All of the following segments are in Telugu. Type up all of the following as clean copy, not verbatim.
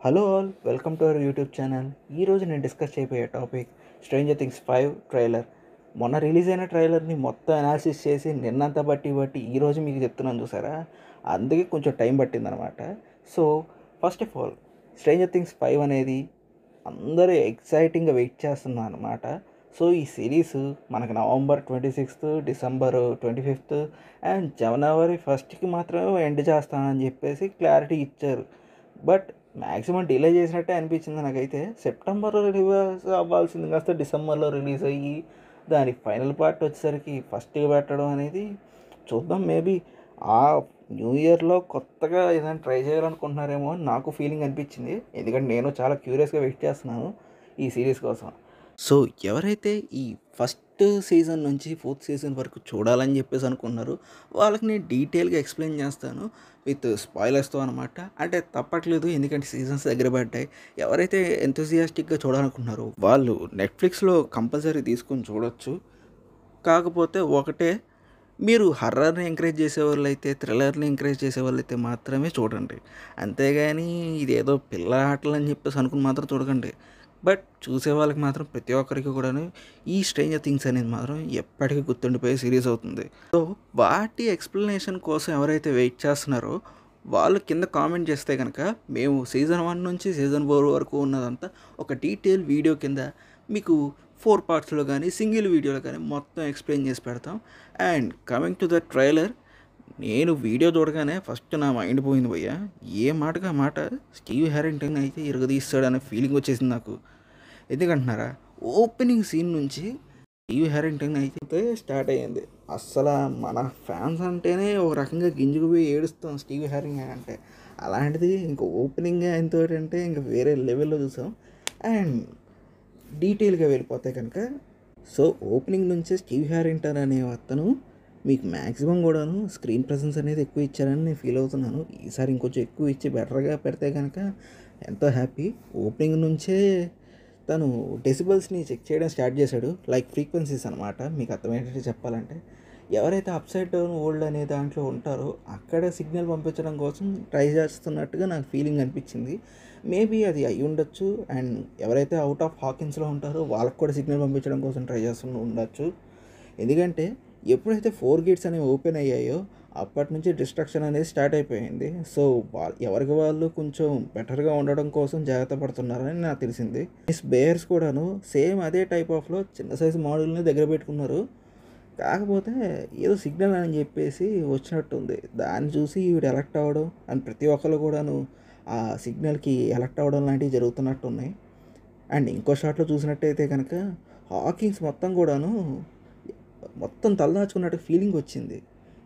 Hello all, welcome to our YouTube channel. ఈరోజు నేను డిస్కస్ చేయబోయే టాపిక్ స్ట్రేంజర్ థింగ్స్ 5 ట్రైలర్. మొన్న రిలీజ్ అయిన ట్రైలర్ని మొత్తం అనాలిసిస్ చేసి నిన్నంతా బట్టి ఈరోజు మీకు చెప్తున్నాను చూసారా, అందుకే కొంచెం టైం పట్టిందనమాట. So first of all, Stranger Things 5 అనేది అందరూ ఎక్సైటింగ్గా వెయిట్ చేస్తున్నారు అనమాట. సో ఈ సిరీస్ మనకు November 26th, December 25th and January 1st మాత్రమే ఎండ్ చేస్తానని చెప్పేసి క్లారిటీ ఇచ్చారు. బట్ మ్యాక్సిమం డిలే చేసినట్టే అనిపించింది నాకైతే. సెప్టెంబర్లో రిలీజ్ అవ్వాల్సింది కాస్త డిసెంబర్లో రిలీజ్ అయ్యి దాని ఫైనల్ పార్ట్ వచ్చేసరికి ఫస్ట్గా పెట్టడం అనేది చూద్దాం. మేబీ ఆ న్యూ ఇయర్లో కొత్తగా ఏదైనా ట్రై చేయాలనుకుంటున్నారేమో అని నాకు ఫీలింగ్ అనిపించింది. ఎందుకంటే నేను చాలా క్యూరియస్గా వెయిట్ చేస్తున్నాను ఈ సిరీస్ కోసం. సో ఎవరైతే ఈ ఫస్ట్ సీజన్ నుంచి 4th సీజన్ వరకు చూడాలని చెప్పేసి అనుకున్నారు, వాళ్ళకి నేను డీటెయిల్గా ఎక్స్ప్లెయిన్ చేస్తాను విత్ స్పాయిలర్స్తో అనమాట. అంటే తప్పట్లేదు, ఎందుకంటే సీజన్స్ దగ్గర పడ్డాయి. ఎవరైతే ఎంతూజియాస్టిక్గా చూడాలనుకుంటున్నారో వాళ్ళు నెట్ఫ్లిక్స్లో కంపల్సరీ తీసుకొని చూడొచ్చు. కాకపోతే ఒకటే, మీరు హర్రర్ని ఎంకరేజ్ చేసేవాళ్ళు అయితే, థ్రిల్లర్ని ఎంకరేజ్ చేసేవాళ్ళు అయితే మాత్రమే చూడండి. అంతేగాని ఇదేదో పిల్ల ఆటలు అని చెప్పేసి అనుకుని మాత్రం చూడకండి. బట్ చూసే వాళ్ళకి మాత్రం ప్రతి ఒక్కరికి కూడాను ఈ స్ట్రేంజర్ థింగ్స్ అనేది మాత్రం ఎప్పటికీ గుర్తుండిపోయే సిరీస్ అవుతుంది. సో వాటి ఎక్స్ప్లెనేషన్ కోసం ఎవరైతే వెయిట్ చేస్తున్నారో వాళ్ళు కింద కామెంట్ చేస్తే కనుక మేము సీజన్ 1 నుంచి సీజన్ 4 వరకు ఉన్నదంతా ఒక డీటెయిల్ వీడియో కింద మీకు 4 పార్ట్స్లో కానీ సింగిల్ వీడియోలో కానీ మొత్తం ఎక్స్ప్లెయిన్ చేసి పెడతాం. And coming to the trailer, నేను వీడియో చూడగానే ఫస్ట్ నా మైండ్ పోయింది భయ్య. ఏ మాటగా మాట స్టీవ్ హ్యారింగ్టన్ అయితే ఇరగదీస్తాడనే ఫీలింగ్ వచ్చేసింది నాకు. ఎందుకంటున్నారా, ఓపెనింగ్ సీన్ నుంచి స్టీవ్ హ్యారింగ్టన్ అయితే స్టార్ట్ అయ్యింది. అస్సలు మన ఫ్యాన్స్ అంటేనే ఒక రకంగా గింజుకుపోయి ఏడుస్తాం స్టీవ్ హ్యారింగ్టన్ అంటే. అలాంటిది ఇంకా ఓపెనింగ్ ఆయనతో అంటే ఇంకా వేరే లెవెల్లో చూసాం. అండ్ డీటెయిల్గా వెళ్ళిపోతే కనుక, సో ఓపెనింగ్ నుంచే స్టీవ్ హ్యారింగ్టన్ అనే అతను మీకు మ్యాక్సిమం కూడాను స్క్రీన్ ప్రెజెన్స్ అనేది ఎక్కువ ఇచ్చారని నేను ఫీల్ అవుతున్నాను. ఈసారి ఇంకొంచెం ఎక్కువ ఇచ్చి బెటర్గా పెడితే కనుక ఎంతో హ్యాపీ. ఓపెనింగ్ నుంచే తను డెసిబల్స్ని చెక్ చేయడం స్టార్ట్ చేశాడు, లైక్ ఫ్రీక్వెన్సీస్ అనమాట. మీకు అర్థమయ్యేటట్టు చెప్పాలంటే, ఎవరైతే అప్సైడ్ డౌన్ వరల్డ్ అనే దాంట్లో ఉంటారో అక్కడ సిగ్నల్ పంపించడం కోసం ట్రై చేస్తున్నట్టుగా నాకు ఫీలింగ్ అనిపించింది. మేబీ అది అయి ఉండొచ్చు. అండ్ ఎవరైతే అవుట్ ఆఫ్ హాకిన్స్లో ఉంటారో వాళ్ళకు కూడా సిగ్నల్ పంపించడం కోసం ట్రై చేస్తూ ఉండొచ్చు. ఎందుకంటే ఎప్పుడైతే 4 గేట్స్ అనేవి ఓపెన్ అయ్యాయో అప్పటి నుంచి డిస్ట్రక్షన్ అనేది స్టార్ట్ అయిపోయింది. సో ఎవరికి వాళ్ళు కొంచెం బెటర్గా ఉండడం కోసం జాగ్రత్త పడుతున్నారని నాకు తెలిసింది. మిస్ బేయర్స్ కూడాను సేమ్ అదే టైప్ ఆఫ్లో చిన్న సైజు మోడల్ని దగ్గర పెట్టుకున్నారు. కాకపోతే ఏదో సిగ్నల్ అని చెప్పేసి వచ్చినట్టుంది. దాన్ని చూసి వీడు ఎలక్ట్ అవ్వడం అండ్ ప్రతి ఒక్కరు కూడాను ఆ సిగ్నల్కి ఎలక్ట్ అవ్వడం లాంటివి జరుగుతున్నట్టున్నాయి. అండ్ ఇంకో షాట్లో చూసినట్టయితే కనుక హాకిన్స్ మొత్తం తలదాచుకున్నట్టు ఫీలింగ్ వచ్చింది.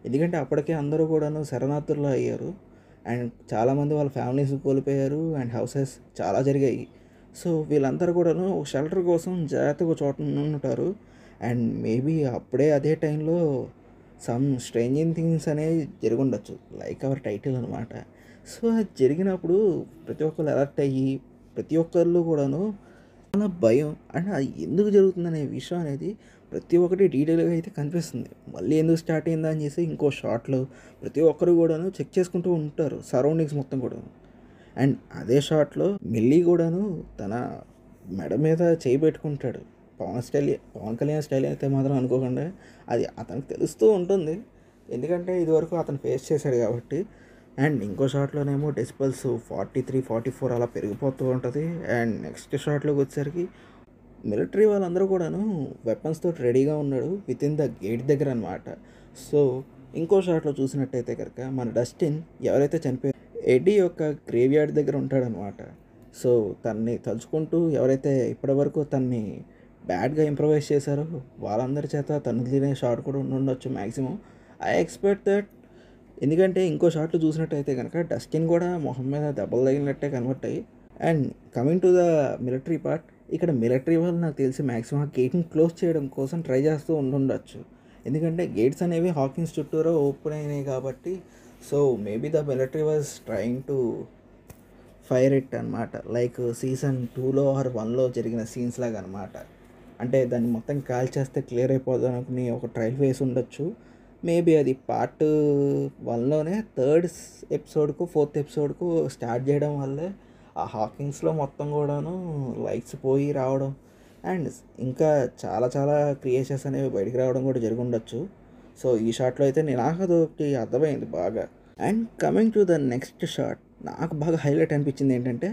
ఎందుకంటే అప్పటికే అందరూ కూడాను శరణార్థుల్లో అయ్యారు. అండ్ చాలామంది వాళ్ళ ఫ్యామిలీస్ కోల్పోయారు అండ్ హౌసెస్ చాలా జరిగాయి. సో వీళ్ళందరూ కూడాను ఒక షెల్టర్ కోసం జాగ్రత్తగా చోట ఉంటారు. అండ్ మేబీ అప్పుడే అదే టైంలో సమ్ స్ట్రేంజింగ్ థింగ్స్ అనేవి జరిగి ఉండొచ్చు, లైక్ అవర్ టైటిల్ అనమాట. సో అది జరిగినప్పుడు ప్రతి ఒక్కరు అలర్ట్ అయ్యి ప్రతి ఒక్కళ్ళు కూడాను చాలా భయం అండ్ అది ఎందుకు జరుగుతుందనే విషయం అనేది ప్రతి ఒక్కటి డీటెయిల్గా అయితే కనిపిస్తుంది. మళ్ళీ ఎందుకు స్టార్ట్ అయిందా అని చేసి ఇంకో షాట్లో ప్రతి ఒక్కరు కూడాను చెక్ చేసుకుంటూ ఉంటారు సరౌండింగ్స్ మొత్తం కూడా. అండ్ అదే షాట్లో మిల్లీ కూడాను తన మెడ మీద చేయి పెట్టుకుంటాడు. పవన్ కళ్యాణ్ స్టైల్ అయితే మాత్రం అనుకోకుండా అది అతనికి తెలుస్తూ ఉంటుంది, ఎందుకంటే ఇదివరకు అతను ఫేస్ చేశాడు కాబట్టి. అండ్ ఇంకో షాట్లోనేమో డెసిబల్స్ 43, 44 అలా పెరిగిపోతూ ఉంటుంది. అండ్ నెక్స్ట్ షాట్లోకి వచ్చేసరికి మిలిటరీ వాళ్ళందరూ కూడాను వెపన్స్ తోటి రెడీగా ఉన్నాడు విత్ ఇన్ ద గేట్ దగ్గర అనమాట. సో ఇంకో షాట్లో చూసినట్టయితే కనుక మన డస్టిన్ ఎవరైతే చనిపోయారో ఎడ్డీ యొక్క గ్రేవ్ యార్డ్ దగ్గర ఉంటాడనమాట. సో తన్ని తలుచుకుంటూ ఎవరైతే ఇప్పటివరకు తన్ని బ్యాడ్గా ఇంప్రవైజ్ చేశారో వాళ్ళందరి చేత తను తినే షాట్ కూడా ఉండొచ్చు మ్యాక్సిమం. I expect that. ఎందుకంటే ఇంకో షాట్లు చూసినట్టయితే కనుక డస్టిన్ కూడా మొహం మీద దెబ్బలు తగిలినట్టే కనబట్టాయి. And coming to the military part, ఇక్కడ మిలిటరీ వాళ్ళు నాకు తెలిసి మ్యాక్సిమం గేట్ని క్లోజ్ చేయడం కోసం ట్రై చేస్తూ ఉండొచ్చు. ఎందుకంటే గేట్స్ అనేవి హాకిన్స్ చుట్టూరా ఓపెన్ అయినాయి కాబట్టి. So maybe the military was trying to fire it అనమాట, లైక్ సీజన్ 2లో ఆర్ 1లో జరిగిన సీన్స్ లాగా అనమాట. అంటే దాన్ని మొత్తం కాల్ చేస్తే క్లియర్ అయిపోదు అనుకుని ఒక ట్రయల్ వేసి ఉండొచ్చు. మేబీ అది పార్ట్ 1లోనే 3rd ఎపిసోడ్కు 4th ఎపిసోడ్కు స్టార్ట్ చేయడం వల్లే ఆ హాకింగ్స్లో మొత్తం కూడాను లైట్స్ పోయి రావడం అండ్ ఇంకా చాలా చాలా క్రియేషన్స్ అనేవి బయటికి రావడం కూడా జరిగి ఉండొచ్చు. సో ఈ షాట్లో అయితే నాకు అదొకటి అర్థమైంది బాగా. And coming to the next shot, నాకు బాగా హైలైట్ అనిపించింది ఏంటంటే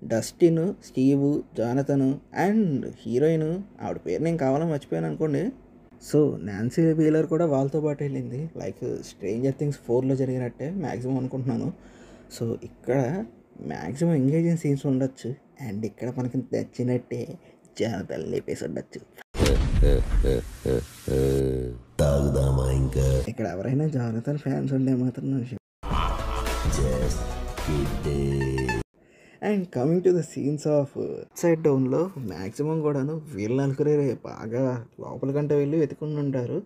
Dustin, Steve, Jonathan and heroine, ఆవిడ పేరు నేను కావాలని మర్చిపోయాను అనుకోండి. సో నాన్సీ వీలర్ కూడా వాళ్ళతో పాటు వెళ్ళింది, లైక్ స్ట్రేంజర్ థింగ్స్ 4లో జరిగినట్టే మ్యాక్సిమం అనుకుంటున్నాను. సో ఇక్కడ మ్యాక్సిమం ఎంగేజింగ్ సీన్స్ ఉండొచ్చు అండ్ ఇక్కడ మనకి నచ్చినట్టే జానతన్ లేపేసి ఉండొచ్చు. తాగుదామా ఇంకా? ఇక్కడ ఎవరైనా జానతన్ ఫ్యాన్స్ ఉండే మాత్రం and coming to the scenes of side డౌన్లో మ్యాక్సిమం కూడాను వీళ్ళ నలుగురే బాగా లోపల కంటే వెళ్ళి వెతుకుని ఉంటారు.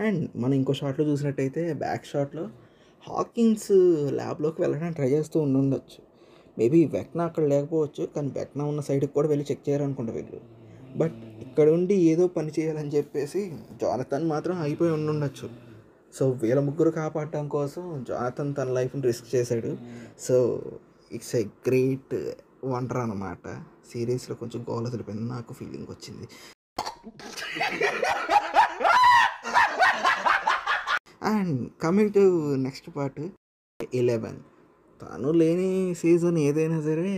అండ్ మనం ఇంకో షాట్లో చూసినట్టయితే బ్యాక్ షాట్లో హాకిన్స్ ల్యాబ్లోకి వెళ్ళడానికి ట్రై చేస్తూ ఉండొచ్చు. మేబీ వెక్నా అక్కడ లేకపోవచ్చు, కానీ వెక్నా ఉన్న సైడ్కి కూడా వెళ్ళి చెక్ చేయాలనుకుంటా వీళ్ళు. బట్ ఇక్కడ ఉండి ఏదో పని చేయాలని చెప్పేసి జానతన్ మాత్రం అయిపోయి ఉండొచ్చు. సో వీళ్ళ ముగ్గురు కాపాడటం కోసం జానతన్ తన లైఫ్ని రిస్క్ చేశాడు. So it's a great wonder అన్నమాట. సిరీస్లో కొంచెం గోల తెలిపింది, నాకు ఫీలింగ్ వచ్చింది. And coming to next part 11, తను లేని సీజన్ ఏదైనా సరే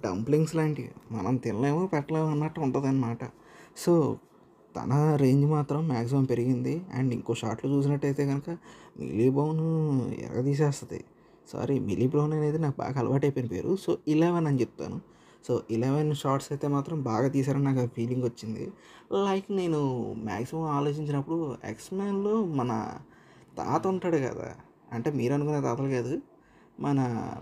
డంప్లింగ్స్ లాంటివి మనం తినలేము పెట్టలేము అన్నట్టు ఉంటుంది అన్నమాట. సో తన రేంజ్ మాత్రం మ్యాక్సిమం పెరిగింది. అండ్ ఇంకో షాట్లో చూసినట్టయితే కనుక మిలీ బ్రౌన్ ఎరగదీసేస్తుంది. సారీ, మిలీ బ్రౌన్ అనేది నాకు బాగా అలవాటు అయిపోయిన పేరు. సో 11 అని చెప్తాను. సో 11 షార్ట్స్ అయితే మాత్రం బాగా తీశారని నాకు ఫీలింగ్ వచ్చింది. లైక్ నేను మ్యాక్సిమం ఆలోచించినప్పుడు ఎక్స్మెన్లో మన తాత ఉంటాడు కదా, అంటే మీరు అనుకునే తాతలు కాదు, మన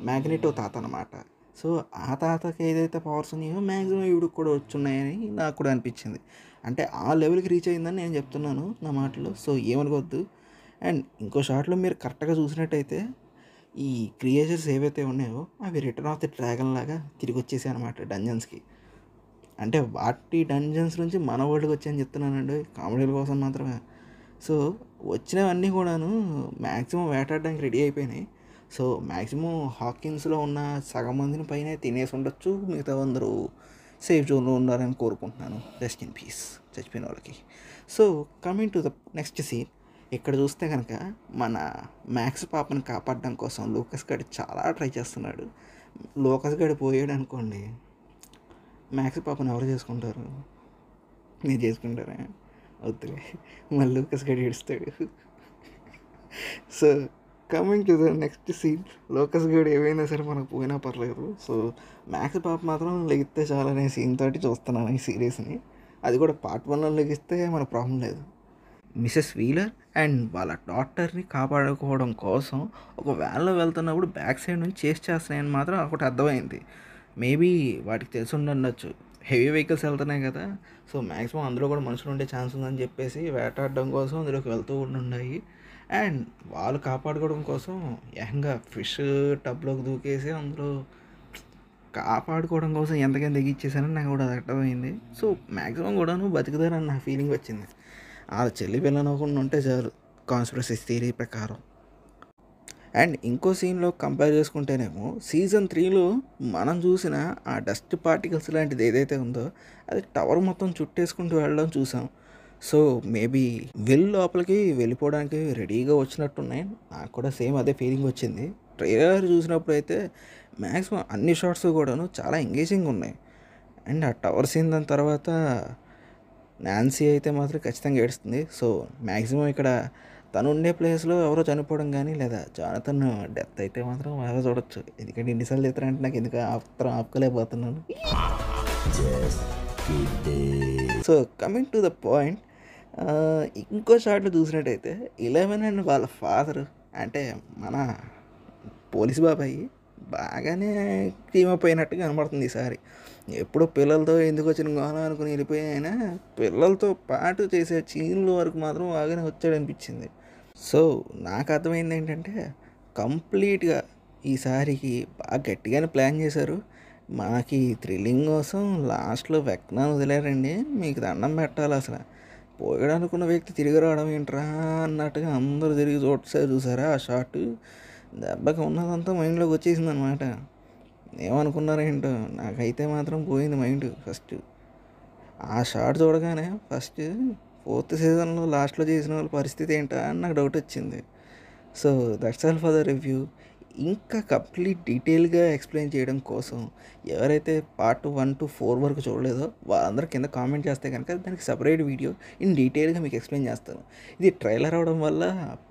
మ్యాగ్నెటో తాత అనమాట. సో ఆ తాతకి ఏదైతే పవర్స్ ఉన్నాయో మ్యాక్సిమం ఇవిడికి కూడా వచ్చున్నాయని నాకు కూడా అనిపించింది. అంటే ఆ లెవెల్కి రీచ్ అయిందని నేను చెప్తున్నాను నా మాటలో. సో ఏమనుకోవద్దు. అండ్ ఇంకో షాట్లో మీరు కరెక్ట్గా చూసినట్టయితే ఈ క్రియేచర్స్ ఏవైతే ఉన్నాయో అవి రిటర్న్ ఆఫ్ ది డ్రాగన్ లాగా తిరిగి వచ్చేసాయి అనమాట డంజన్స్కి. అంటే వాటి డంజన్స్ నుంచి మన వరల్డ్కి వచ్చాయని చెప్తున్నానండి, కామెడీల కోసం మాత్రమే. సో వచ్చినవన్నీ కూడాను మ్యాక్సిమం వేటాడడానికి రెడీ అయిపోయినాయి. సో మ్యాక్సిమం హాకిన్స్లో ఉన్న సగం మందిని పైన తినేసి ఉండొచ్చు, మిగతా అందరూ సేఫ్ జోన్లో ఉన్నారని కోరుకుంటున్నాను. రెస్ట్ ఇన్ పీస్ చచ్చిపోయిన వాళ్ళకి. So coming to the next scene, ఇక్కడ చూస్తే కనుక మన మ్యాక్స్ పాపని కాపాడడం కోసం లూకస్ గడి చాలా ట్రై చేస్తున్నాడు. లూకస్ గడి పోయాడు అనుకోండి, మ్యాక్స్ పాపని ఎవరు చేసుకుంటారు? మీరు చేసుకుంటారా? అవుతుంది, మళ్ళీ లూకస్ గడి ఏడుస్తాడు. So coming to the next scene, Lucas గడి ఏవైనా సరే మనకు పోయినా పర్లేదు. సో మ్యాక్స్ పాప మాత్రం లెగిస్తే చాలనే సీన్ తోటి చూస్తున్నాను ఈ సిరీస్ని. అది కూడా పార్ట్ 1లో లెగిస్తే మనకు ప్రాబ్లం లేదు. మిసెస్ వీలర్ అండ్ వాళ్ళ డాక్టర్ని కాపాడుకోవడం కోసం ఒక వ్యాన్లో వెళ్తున్నప్పుడు బ్యాక్ సైడ్ నుంచి చేస్ చేస్తున్నాయని మాత్రం ఒకటి అర్థమైంది. మేబీ వాటికి తెలిసి ఉండొచ్చు, హెవీ వెహికల్స్ వెళ్తున్నాయి కదా, సో మ్యాక్సిమం అందులో కూడా మనుషులు ఉండే ఛాన్స్ ఉందని చెప్పేసి వేటాడడం కోసం అందులోకి వెళ్తూ ఉన్నాయి. అండ్ వాళ్ళు కాపాడుకోవడం కోసం ఏకంగా ఫిష్ టబ్లోకి దూకేసి అందులో కాపాడుకోవడం కోసం ఎంతకైనా తెగిచ్చేసానని నాకు కూడా అర్థమైంది. సో మ్యాక్సిమం కూడాను బతుకుతారని నా ఫీలింగ్ వచ్చింది. ఆ చెల్లి పిల్లనకుండా ఉంటే చాలు కాన్స్పిరసీ థియరీ ప్రకారం. అండ్ ఇంకో సీన్లో కంపేర్ చేసుకుంటేనేమో సీజన్ 3లో మనం చూసిన ఆ డస్ట్ పార్టికల్స్ లాంటిది ఏదైతే ఉందో అది టవర్ మొత్తం చుట్టేసుకుంటూ వెళ్ళడం చూసాం. సో మేబీ లోపలికి వెళ్ళిపోవడానికి రెడీగా వచ్చినట్టున్నాయి. నాకు కూడా సేమ్ అదే ఫీలింగ్ వచ్చింది. ట్రైలర్ చూసినప్పుడు అయితే మ్యాక్సిమం అన్ని షార్ట్స్ కూడాను చాలా ఎంగేజింగ్ ఉన్నాయి. అండ్ ఆ టవర్ సీన్ దాని తర్వాత నాన్సీ అయితే మాత్రం ఖచ్చితంగా ఏడుస్తుంది. సో మ్యాక్సిమం ఇక్కడ తను ఉండే ప్లేస్లో ఎవరో చనిపోవడం కానీ లేదా జానతన్ డెత్ అయితే మాత్రం బాగా చూడొచ్చు. ఎందుకంటే ఎన్నిసార్లు చెప్తారంటే నాకు ఎందుకు ఆపుకోలేకపోతున్నాను. So coming to the point, ఇంకో షాట్లో చూసినట్టయితే 11 అండ్ వాళ్ళ ఫాదర్ అంటే మన పోలీస్ బాబాయి బాగానే టీమప్ అయినట్టుగా కనబడుతుంది ఈసారి. ఎప్పుడో పిల్లలతో ఎందుకు వచ్చిన గోళం అనుకుని వెళ్ళిపోయినా పిల్లలతో పాటు చేసే సీన్ల వరకు మాత్రం బాగానే వచ్చాడనిపించింది. సో నాకు అర్థమైంది ఏంటంటే కంప్లీట్గా ఈసారికి బాగా గట్టిగానే ప్లాన్ చేశారు. మనకి థ్రిల్లింగ్ కోసం లాస్ట్లో వెక్నాను వదిలేరండి, మీకు దండం పెట్టాలి. అసలు పోయాడు అనుకున్న వ్యక్తి తిరిగి రావడం ఏంట్రా అన్నట్టుగా అందరూ తిరిగి చూసారా ఆ షాట్. దెబ్బకి ఉన్నదంతా మైండ్లోకి వచ్చేసింది అనమాట. ఏమనుకున్నారేంటో, నాకైతే మాత్రం పోయింది మైండ్ ఫస్ట్. ఆ షాట్ చూడగానే ఫస్ట్ ఫోర్త్ సీజన్లో లాస్ట్లో చేసిన వాళ్ళ పరిస్థితి ఏంటా అని నాకు డౌట్ వచ్చింది. So that's all for the review. ఇంకా కంప్లీట్ డీటెయిల్గా ఎక్స్ప్లెయిన్ చేయడం కోసం ఎవరైతే పార్ట్ 1 to 4 వరకు చూడలేదో వాళ్ళందరూ కింద కామెంట్ చేస్తే కనుక దానికి సపరేట్ వీడియో ఇన్ డీటెయిల్గా మీకు ఎక్స్ప్లెయిన్ చేస్తాను. ఇది ట్రైలర్ అవడం వల్ల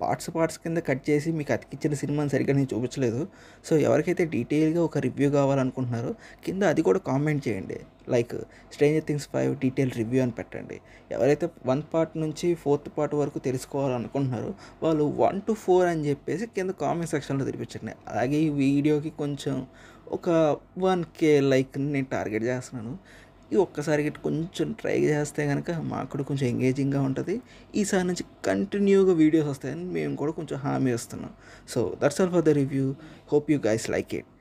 పార్ట్స్ కింద కట్ చేసి మీకు అతికిచ్చిన సినిమాని సరిగ్గా నేను చూపించలేదు. సో ఎవరికైతే డీటెయిల్గా ఒక రివ్యూ కావాలనుకుంటున్నారో కింద అది కూడా కామెంట్ చేయండి. Like stranger Things 5 detail review అని పెట్టండి. ఎవరైతే 1 పార్ట్ నుంచి 4th పార్ట్ వరకు తెలుసుకోవాలనుకుంటున్నారో వాళ్ళు 1 to 4 అని చెప్పేసి కింద కామెంట్ సెక్షన్లో తెప్పించండి. అలాగే ఈ వీడియోకి కొంచెం ఒక 1K లైక్ నేను టార్గెట్ చేస్తున్నాను. ఈ ఒక్కసారికి కొంచెం ట్రై చేస్తే కనుక మాకు కూడా కొంచెం ఎంగేజింగ్గా ఉంటుంది. ఈసారి నుంచి కంటిన్యూగా వీడియోస్ వస్తాయని మేము కూడా కొంచెం హామీ ఇస్తున్నాం. So that's all for the review. Hope you guys like it.